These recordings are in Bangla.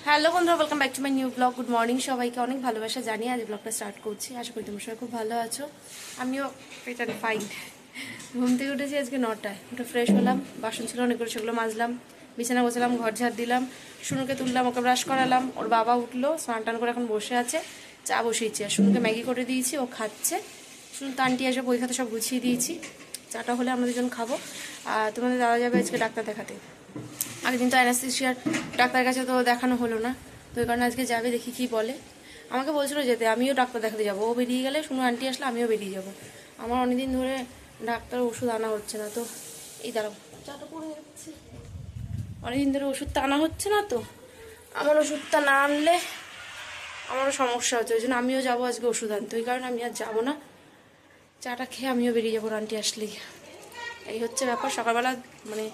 হ্যালো বন্ধুরা, welcome back to my new blog. Good morning সবাইকে, অনেক ভালোবাসা জানিয়ে আজ ব্লগটা স্টার্ট করছি। আশা করি তোমরা সবাই খুব ভালো আছো। আমিও পেটার ফাইন। ঘুম থেকে উঠেছি আজকে 9টায়, উঠে ফ্রেশ হলাম, বাসন ছিল অনেকগুলো, সেগুলো মাজলাম, বিছানা গোছালাম, ঘর ঝাড় দিলাম, শুনুকে তুললাম, ওকে ব্রাশ করালাম, ওর বাবা উঠলো, স্নান টান করে এখন বসে আছে, চা বসিয়েছি, আর শুনুকে ম্যাগি করে দিয়েছি, ও খাচ্ছে। শুনু তো আন্টি আসবে, বই খাতে সব গুছিয়ে দিয়েছি, চাটা হলে আমরা দুজন খাবো। আর তোমাদের দাদা যাবে আজকে ডাক্তার দেখাতে। আগের দিন তো অ্যানাস্থেশিয়ার ডাক্তারের কাছে তো দেখানো হলো না, তো ওই কারণে আজকে যাবে, দেখি কি বলে। আমাকে বলছিল যেতে, আমিও ডাক্তার দেখাতে যাবো, ও বেরিয়ে গেলে শুনো আন্টি আসলে আমিও বেরিয়ে যাবো। আমার অনেকদিন ধরে ডাক্তারের ওষুধ আনা হচ্ছে না, তো এই দাঁড়াও, চাটা পড়ে যাচ্ছে, অনেকদিন ধরে ওষুধটা আনা হচ্ছে না, তো আমার ওষুধটা না আনলে আমারও সমস্যা হচ্ছে, ওই জন্য আমিও যাবো আজকে ওষুধ আনতে। ওই কারণে আমি আর যাবো না, চাটা খেয়ে আমিও বেরিয়ে যাবো আন্টি আসলেই। এই হচ্ছে ব্যাপার, সকালবেলা মানে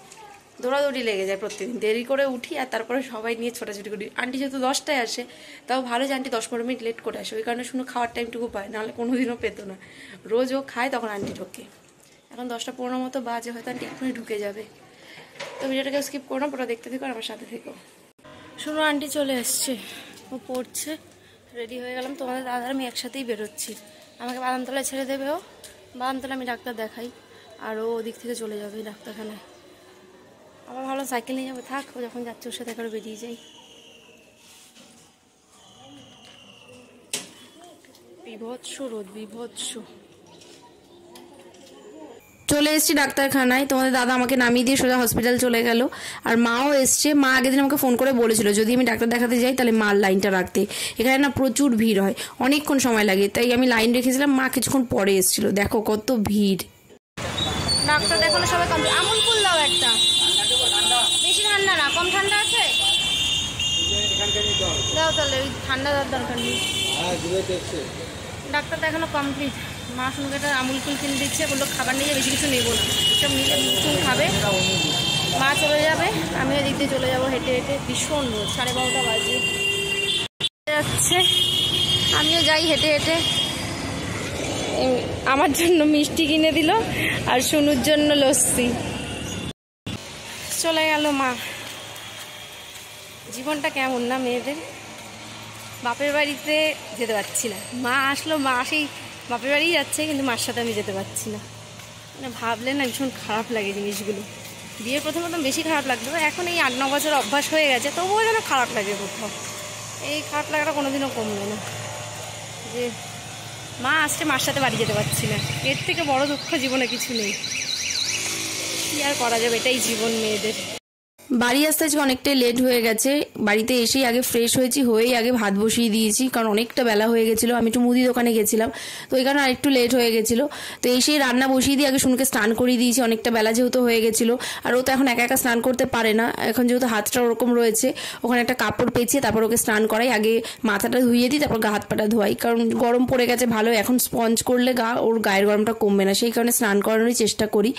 দৌড়াদৌড়ি লেগে যায় প্রত্যেকদিন, দেরি করে উঠি আর তারপরে সবাই নিয়ে ছোটাছুটি করি। আন্টি যেহেতু 10টায় আসে, তাও ভালো যে আন্টি 10-15 মিনিট লেট করে আসে, ওই কারণে শুনে খাওয়ার টাইমটুকু পায়, নাহলে কোনোদিনও পেতো না। রোজ ও খায় তখন আন্টি ঢোকে, এখন 10টা 15 মতো বাজে, হয়তো আন্টি এখনই ঢুকে যাবে। তো ভিডিওটাকে স্কিপ করো না, পুরো দেখতে থেকো আর আমার সাথে থেকো। শুনো আন্টি চলে এসছে, ও পড়ছে, রেডি হয়ে গেলাম, তোমাদের দাদার আমি একসাথেই বেরোচ্ছি। আমাকে বাদামতলায় ছেড়ে দেবে, ও বাদামতলা আমি ডাক্তার দেখাই, আর ও ওদিক থেকে চলে যাবে ডাক্তারখানায়। আমার ভালো সাইকেল নিয়ে যাবে, থাক, ও যখন যাচ্ছে ওর সাথে করে বেরিয়ে যাই। বিভৎস রোদ, বিভৎস। চলে এসেছি ডাক্তারখানায়, তোমাদের দাদা আমাকে নামিয়ে দিয়ে সোজা হসপিটাল চলে গেল, আর মাও এসছে। মা আগের দিন আমাকে ফোন করে বলেছিল যদি আমি ডাক্তার দেখাতে যাই তাহলে মার লাইনটা রাখতে, এখানে না প্রচুর ভিড় হয়, অনেকক্ষণ সময় লাগে, তাই আমি লাইন রেখেছিলাম। মা কিছুক্ষণ পরে এসেছিল, দেখো কত ভিড়। ডাক্তার দেখানো সবাই কমপ্লিট। আমুল ফুল দাও একটা, বেশি ঠান্ডা না, কম ঠান্ডা আছে দাও, তাহলে ওই ঠান্ডা দেওয়ার দরকার নেই। ডাক্তার দেখানো কমপ্লিট। মা শুনুকে একটা আমুল ফুল কিনে দিচ্ছে, বললো খাবার নিয়ে বেশি কিছু নেবো না, সব নিলে মুখ খাবে। মা চলে যাবে, আমি ওই দিক দিয়ে চলে যাবো হেঁটে হেঁটে, ভীষণ রোদ, 12:30 বাজে যাচ্ছে, আমিও যাই হেঁটে হেঁটে। আমার জন্য মিষ্টি কিনে দিল আর শুনুর জন্য লস্যি। চলে গেল মা। জীবনটা কেমন না মেয়েদের, বাপের বাড়িতে যেতে পারছি না, মা আসলো, মা সেই বাপের বাড়িই যাচ্ছে, কিন্তু মার সাথে আমি যেতে পারছি না। মানে ভাবলে না ভীষণ খারাপ লাগে জিনিসগুলো। বিয়ের প্রথম বেশি খারাপ লাগতো, এখন এই 8-9 বছর অভ্যাস হয়ে গেছে, তবুও যেন খারাপ লাগে কোথাও। এই খারাপ লাগাটা কোনোদিনও কমবে না, যে মা আসছে, মার সাথে বাড়ি যেতে পারছি না। এর থেকে বড় দুঃখ জীবনে কিছু নেই, কি আর করা যাবে, এটাই জীবন মেয়েদের। বাড়ি আসতে আজকে অনেকটাই লেট হয়ে গেছে, বাড়িতে এসেই আগে ফ্রেশ হয়েছি, হয়েই আগে ভাত বসিয়ে দিয়েছি, কারণ অনেকটা বেলা হয়ে গেছিলো। আমি একটু মুদি দোকানে গেছিলাম, তো ওই কারণে আরেকটু লেট হয়ে গেছিলো। তো এসেই রান্না বসিয়ে দিয়ে আগে শুনুকে স্নান করিয়ে দিয়েছি, অনেকটা বেলা যেহেতু হয়ে গেছিলো। আর ও তো এখন একা একা স্নান করতে পারে না, এখন যেহেতু হাতটা ওরকম রয়েছে, ওখানে একটা কাপড় পেঁচিয়ে তারপর ওকে স্নান করাই, আগে মাথাটা ধুইয়ে দিই, তারপর গা হাত পাটা ধোয়াই, কারণ গরম পড়ে গেছে ভালো, এখন স্পঞ্জ করলে ওর গায়ের গরমটা কমবে না, সেই কারণে স্নান করানোরই চেষ্টা করি।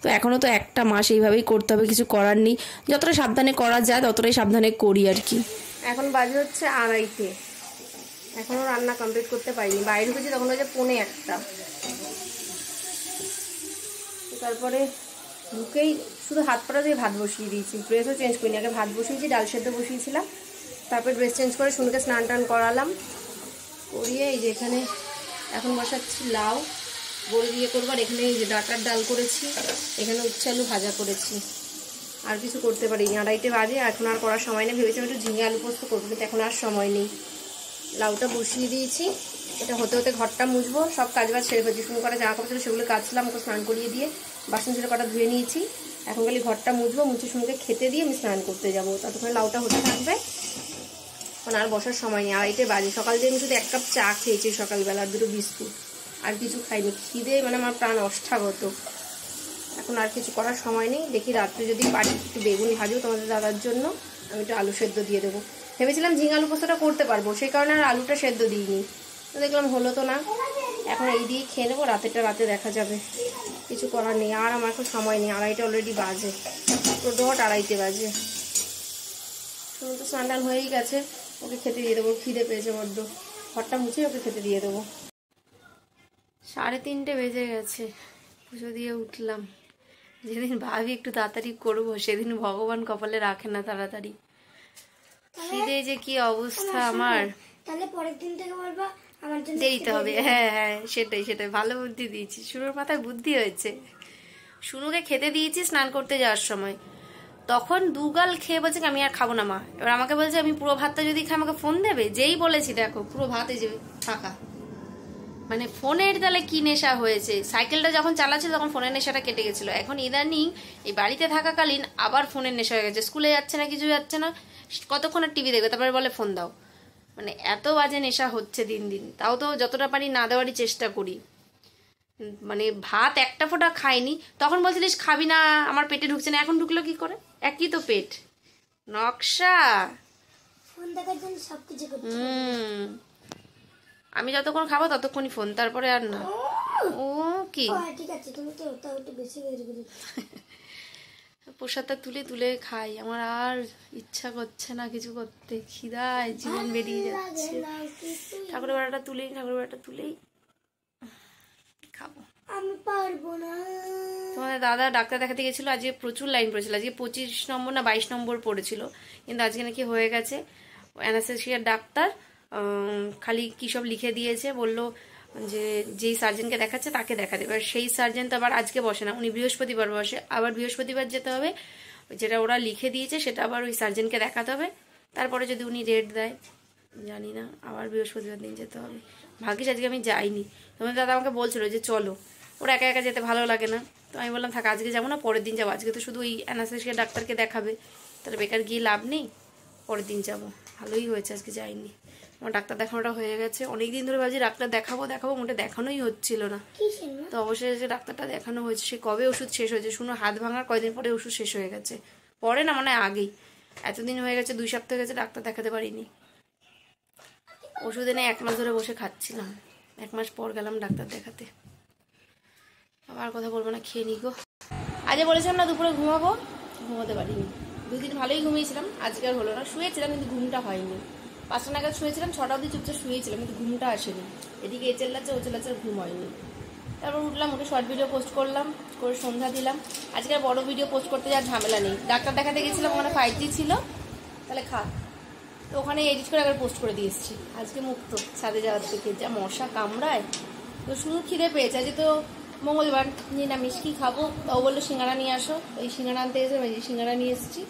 তো এখনও তো একটা মাস এইভাবেই করতে হবে, কিছু করার নেই, যতটা সাবধানে করা যায় ততটাই সাবধানে করি আর কি। এখন বাজে হচ্ছে 2:30, এখনো রান্না কমপ্লিট করতে পারিনি, বাইরে ঢুকেছি তখন হচ্ছে 1:45। তারপরে ঢুকেই শুধু হাত পাটা দিয়ে ভাত বসিয়ে দিয়েছি, ড্রেসও চেঞ্জ করিনি, আগে ভাত বসিয়েছি, ডাল সেদ্ধ বসিয়েছিলাম, তারপর ড্রেস চেঞ্জ করে শুনুকে স্নান টান করালাম, করিয়ে এই যে এখানে এখন বসাচ্ছি লাউ, বড়ি দিয়ে করবো, আর এখানে এই যে ডাটার ডাল করেছি, এখানে উচ্ছে আলু ভাজা করেছি, আর কিছু করতে পারিনি। 2:30 বাজে, এখন আর করার সময় নেই, ভেবেছিলাম একটু ঝিঙে আলু পোস্ত করবো, কিন্তু এখন আর সময় নেই। লাউটা বসিয়ে দিয়েছি, এটা হতে হতে ঘরটা মুছবো, সব কাজবাজ ছেড়ে ফেলছি, শুরু করা জামা কাপড় ছিল সেগুলো কাচলাম, ওকে স্নান করিয়ে দিয়ে বাসন ছিল কটা ধুয়ে নিয়েছি, এখন খালি ঘরটা মুছবো, মুছে শুনুকে খেতে দিয়ে আমি স্নান করতে যাবো, ততক্ষণে লাউটা হতে থাকবে, এখন আর বসার সময় নেই। 2:30 বাজে, সকাল দিয়ে আমি শুধু 1 কাপ চা খেয়েছি সকালবেলা, আর 2 বিস্কুট, আর কিছু খাইনি, খিদে মানে আমার প্রাণ অষ্টাগত। এখন আর কিছু করার সময় নেই, দেখি রাত্রে যদি পারি একটু বেগুন ভাজবো তোমাদের দাদার জন্য, আমি একটু আলু সেদ্ধ দিয়ে দেবো, ভেবেছিলাম ঝিঙে আলু পোস্তটা করতে পারবো, সেই কারণে আর আলুটা সেদ্ধ দিইনি, তো দেখলাম হলো তো না, এখন এই দিয়ে খেয়ে নেবো, রাতেরটা রাতে দেখা যাবে, কিছু করার নেই। আর আমার এখন সময় নেই, 2:30 অলরেডি বাজে, তো 2:30 বাজে। শুনুন তো স্নান টান হয়েই গেছে, ওকে খেতে দিয়ে দেবো, খিদে পেয়েছে বড্ড, ঘরটা মুছে ওকে খেতে দিয়ে দেবো। 3:30 বেজে গেছে, পুজো দিয়ে উঠলাম। যেদিন ভাবি একটু তাড়াতাড়ি করবো, সেদিন ভগবান কপালে রাখে না তাড়াতাড়ি। খিদে যে কি অবস্থা আমার। তাহলে পরের দিন থেকে বলবা আমার জন্য দিতে হবে। হ্যাঁ হ্যাঁ, সেটাই সেটাই, ভালো বুদ্ধি দিয়েছি। শুনুর মাথায় বুদ্ধি হয়েছে। শুনুকে খেতে দিয়েছি স্নান করতে যাওয়ার সময়, তখন দুগাল খেয়ে বলছে আমি আর খাবো না মা। এবার আমাকে বলছে আমি পুরো ভাতটা যদি খাই আমাকে ফোন দেবে। যেই বলেছি দেখো পুরো ভাতে যে ফাঁকা। মানে ফোনের তাহলে কি নেশা হয়েছে। সাইকেলটা যখন চালাচ্ছিল তখন ফোনের নেশাটা কেটে গেছিল, এখন ইদানিং এই বাড়িতে থাকাকালীন আবার ফোনের নেশা হয়ে গেছে। স্কুলে যাচ্ছে না, কিছু যাচ্ছে না, কতক্ষণের টিভি দেখবে, তারপরে বলে ফোন দাও। মানে এত বাজে নেশা হচ্ছে দিন দিন। তাও তো যতটা পারি না দেওয়ারই চেষ্টা করি। মানে ভাত একটা ফোঁটা খাইনি, তখন বলছিলিস খাবি না, আমার পেটে ঢুকছে না, এখন ঢুকলো কি করে? একই তো পেট, নকশা। ফোন দেখার জন্য সবকিছু করতে। আমি যতক্ষণ খাবো ততক্ষণই ফোন, তারপরে আর না। ও কি ঠিক আছে, তুমি তো ওটা একটু বেশি বের করে প্রসাদটা তুলে তুলে খাই, আমার আর ইচ্ছা করছে না কিছু করতে। খিদায় জীবন বেরিয়ে যাচ্ছে। ঠাকুরের বেড়াটা তুলেই খাবো। আমি পারবো না। তোমাদের দাদা ডাক্তার দেখাতে গেছিল, আজকে প্রচুর লাইন পড়েছিল। আজকে 25 নম্বর না 22 নম্বর পড়েছিল, কিন্তু আজকে নাকি হয়ে গেছে। অ্যানাস্থেসিয়ার ডাক্তার খালি কি সব লিখে দিয়েছে, বললো যে যেই সার্জনকে দেখাচ্ছে তাকে দেখাতে। এবার সেই সার্জন তো আবার আজকে বসে না, উনি বৃহস্পতিবার বসে। আবার বৃহস্পতিবার যেতে হবে, যেটা ওরা লিখে দিয়েছে সেটা আবার ওই সার্জনকে দেখাতে হবে। তারপরে যদি উনি রেট দেয় জানি না, আবার বৃহস্পতিবার দিন যেতে হবে। ভাগ্যিস আজকে আমি যাইনি। তোমার দাদা আমাকে বলছিল যে চলো, ওরা একা একা যেতে ভালো লাগে না। তো আমি বললাম থাক, আজকে যাবো না, পরের দিন যাবো। আজকে তো শুধু ওই অ্যানাস্থেসিয়া ডাক্তারকে দেখাবে, তাহলে বেকার গিয়ে লাভ নেই, পরের দিন যাবো। ভালোই হয়েছে আজকে যাইনি। আমার ডাক্তার দেখানোটা হয়ে গেছে। অনেকদিন ধরে ভাবছি ডাক্তার দেখাবো মোটে দেখানোই হচ্ছিল না। তো অবশেষে ডাক্তারটা দেখানো হয়েছে। সে কবে ওষুধ শেষ হয়েছে শুনো, হাত ভাঙার কয়দিন পরে ওষুধ শেষ হয়ে গেছে। পরে না মানে আগেই, এতদিন হয়ে গেছে, 2 সপ্তাহ হয়ে গেছে ডাক্তার দেখাতে পারিনি। ওষুধ এনে 1 মাস ধরে বসে খাচ্ছিলাম। 1 মাস পর গেলাম ডাক্তার দেখাতে। আবার কথা বলবো না, খেয়ে নিগো। আজকে বলেছিলাম না দুপুরে ঘুমাবো, ঘুমাতে পারিনি। 2 দিন ভালোই ঘুমিয়েছিলাম, আজকে আর হলো না। শুয়েছিলাম কিন্তু ঘুমটা হয়নি। 5টা নাগাদ শুয়েছিলাম, 6টা অবধি চুপচাপ শুয়েছিলাম, কিন্তু ঘুমটা আসেনি। এদিকে এ চেল্লাচ্ছে ও চেল্লাচ্ছে, ঘুম হয়নি। তারপর উঠলাম, উঠে শর্ট ভিডিও পোস্ট করলাম, করে সন্ধ্যা দিলাম। আজকে আর বড় ভিডিও পোস্ট করতে যাওয়ার ঝামেলা নেই। ডাক্তার দেখাতে গেছিলাম, ওখানে 5G ছিল, তাহলে খা, তো ওখানে এডিট করে একবার পোস্ট করে দিয়ে এসেছি। আজকে মুক্ত ছাদে যাওয়ার থেকে, যা মশা কামড়ায়। তো শুরু খিদে পেয়েছে, আজকে তো মঙ্গলবার, নিরামিষ কি খাবো। তাও বললো সিঙ্গারা নিয়ে আসো, এই সিঙ্গারা আনতে এসে এই সিঙ্গারা নিয়ে এসেছি।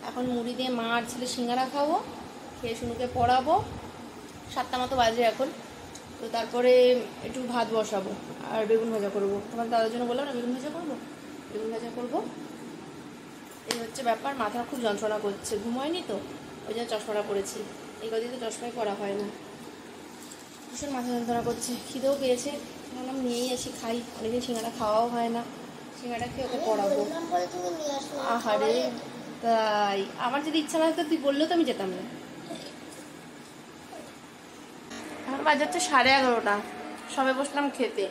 এখন মুড়ি দিয়ে মা আর ছেলে সিঙ্গারা খাবো, খেয়ে শুনুকে পড়াবো। 7টা মতো বাজে এখন। তো তারপরে একটু ভাত বসাবো আর বেগুন ভাজা করবো। তোমার দাদার জন্য বললাম না বেগুন ভাজা করবো। এই হচ্ছে ব্যাপার। মাথা খুব যন্ত্রণা করছে, ঘুম হয়নি তো, ওই জন্য চশমাটা পড়েছি। এই কদিন তো চশমাই পরা হয় না, ভীষণ মাথা যন্ত্রণা করছে। খিদেও পেয়েছে, ভাবলাম নিয়েই আসি খাই। অনেকদিন সিঙ্গারা খাওয়াও হয় না, সিঙ্গারা খেয়ে ওকে পড়াবো। আহারে তাই, আমার যদি ইচ্ছা না থাকতো তুই বললেও তো আমি যেতাম না। এখন বাজে হচ্ছে 11:30, সবে বসলাম খেতে।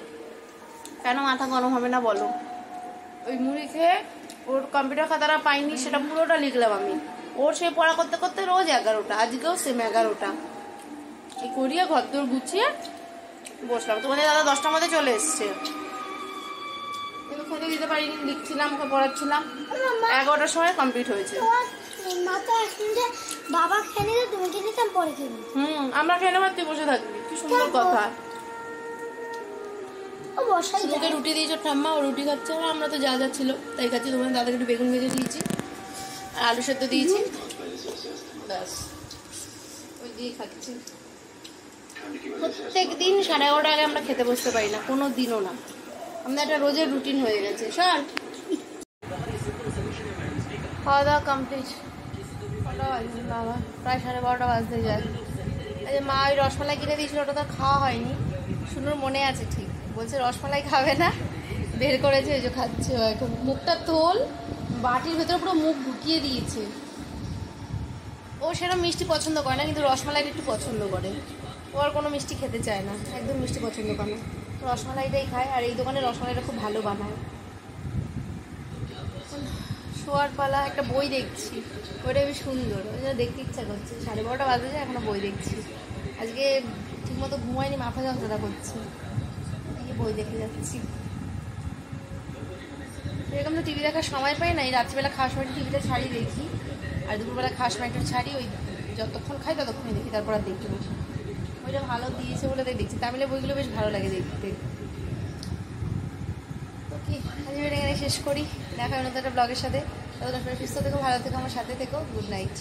কেন মাথা গরম হবে না বলো? ওই মুড়ি খেয়ে ওর কম্পিউটার খাতাটা পাইনি, সেটা পুরোটা লিখলাম আমি। ওর সে পড়া করতে করতে রোজ 11টা, আজকেও সেম 11টা। এই করিয়ে ঘর দোর গুছিয়ে বসলাম। তোমাদের দাদা 10টার মধ্যে চলে এসছে। খেতে দিতে পারিনি, লিখছিলাম, ওকে পড়াচ্ছিলাম। 11টার সময় কমপ্লিট হয়েছে। বাবা খেয়ে নিলে তুমি খেয়ে নিতাম, পরে খেয়ে আমরা খেয়ে নেবার, তুই বসে থাকবি, কি সুন্দর কথা। ওকে রুটি দিয়েছো ঠাম্মা, ও রুটি খাচ্ছে। আমরা তো যা যা ছিল তাই খাচ্ছি। তোমার দাদাকে একটু বেগুন ভেজে দিয়েছি আর আলু সেদ্ধ দিয়েছি, ব্যাস ওই দিয়ে খাচ্ছি। প্রত্যেক দিন 11:30 আগে আমরা খেতে বসতে পারি না, কোনো দিনও না। আমাদের একটা রোজের রুটিন হয়ে গেছে। সর, খাওয়া দাওয়া কমপ্লিট। বাবা প্রায় 12:30 বাজতে যায়। এই যে মা ওই রসমালাই কিনে দিয়েছিল, ওটা তো খাওয়া হয়নি। শুনুর মনে আছে ঠিক, বলছে রসমালাই খাবে না, বের করেছে, ওই যে খাচ্ছে। ও এখন মুখটা তোল, বাটির ভেতরে পুরো মুখ ঢুকিয়ে দিয়েছে। ও সেরকম মিষ্টি পছন্দ করে না, কিন্তু রসমালাইটা একটু পছন্দ করে। ও আর কোনো মিষ্টি খেতে চায় না, একদম মিষ্টি পছন্দ করে না, রসমালাইটাই খায়। আর এই দোকানে রসমালাইটা খুব ভালো বানায়। শোয়ার পালা, একটা বই দেখছি, ওইটা বেশ সুন্দর, ওই জন্য দেখতে ইচ্ছা করছে। 12:30 বাজে যায়, এখনো বই দেখছি। আজকে ঠিকমতো ঘুমাইনি, মাথা যন্ত্রণা করছে, বই দেখে যাচ্ছি। এরকম তো টিভি দেখার সময় পাই না। এই রাত্রিবেলা খাওয়ার সময় টিভিটা ছাড়ি দেখি, আর দুপুরবেলা খাওয়ার সময় একটু ছাড়ি। ওই যতক্ষণ খাই ততক্ষণই দেখি, তারপর আর দেখতে বসি। ওইটা ভালো দিয়েছে বলে তাই দেখছি। তামিলের বইগুলো বেশ ভালো লাগে দেখতে। তো কি আজ এখানে শেষ করি, দেখা হয় নতুন একটা ব্লগের সাথে। ততক্ষণ সুস্থ থেকো, ভালো থেকো, আমার সাথে থেকো। Good night.